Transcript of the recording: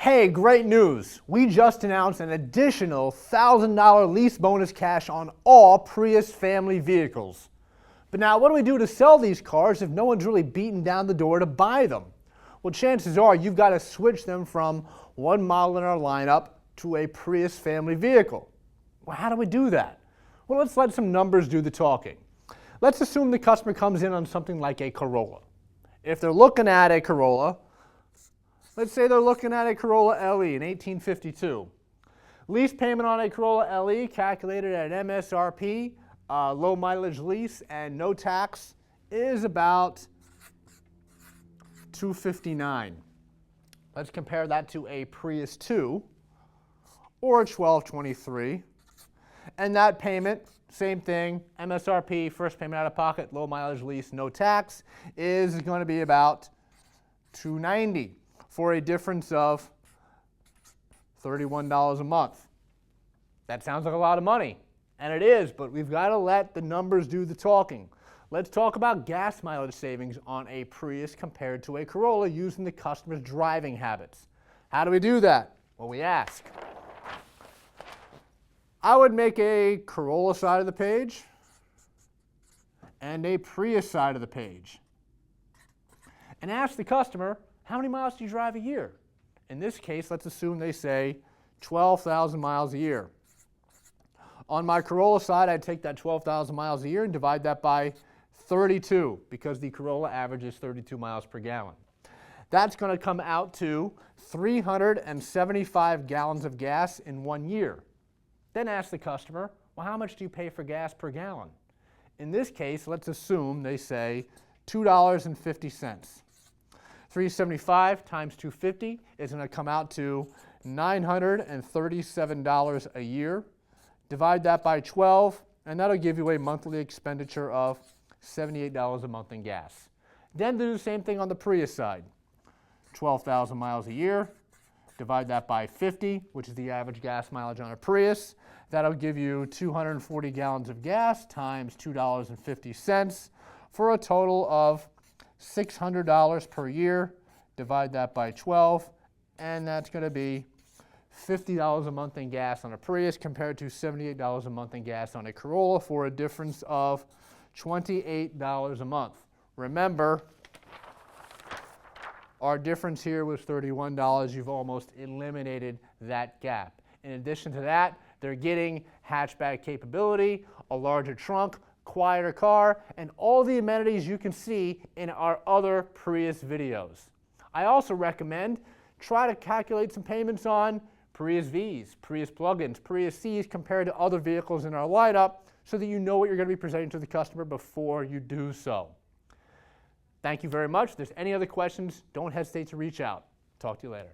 Hey, great news! We just announced an additional $1,000 lease bonus cash on all Prius family vehicles. But now, what do we do to sell these cars if no one's really beaten down the door to buy them? Well, chances are you've got to switch them from one model in our lineup to a Prius family vehicle. Well, how do we do that? Well, let's let some numbers do the talking. Let's assume the customer comes in on something like a Corolla. If they're looking at a Corolla, let's say they're looking at a Corolla LE in 1852. Lease payment on a Corolla LE calculated at an MSRP, low mileage lease, and no tax is about $259. Let's compare that to a Prius 2 or a 1223. And that payment, same thing, MSRP, first payment out of pocket, low mileage lease, no tax, is going to be about $290 for a difference of $31 a month. That sounds like a lot of money, and it is, but we've got to let the numbers do the talking. Let's talk about gas mileage savings on a Prius compared to a Corolla using the customer's driving habits. How do we do that? Well, we ask. I would make a Corolla side of the page and a Prius side of the page and ask the customer, how many miles do you drive a year? In this case, let's assume they say 12,000 miles a year. On my Corolla side, I'd take that 12,000 miles a year and divide that by 32 because the Corolla averages 32 miles per gallon. That's going to come out to 375 gallons of gas in 1 year. Then ask the customer, well, how much do you pay for gas per gallon? In this case, let's assume they say $2.50. 375 times 250 is going to come out to $937 a year. Divide that by 12, and that'll give you a monthly expenditure of $78 a month in gas. Then do the same thing on the Prius side. 12,000 miles a year. Divide that by 50, which is the average gas mileage on a Prius. That'll give you 240 gallons of gas times $2.50 for a total of $600 per year. Divide that by 12, and that's going to be $50 a month in gas on a Prius compared to $78 a month in gas on a Corolla for a difference of $28 a month. Remember, our difference here was $31. You've almost eliminated that gap. In addition to that, they're getting hatchback capability, a larger trunk, quieter car, and all the amenities you can see in our other Prius videos. I also recommend try to calculate some payments on Prius Vs, Prius plugins, Prius Cs compared to other vehicles in our lineup so that you know what you're going to be presenting to the customer before you do so. Thank you very much. If there's any other questions, don't hesitate to reach out. Talk to you later.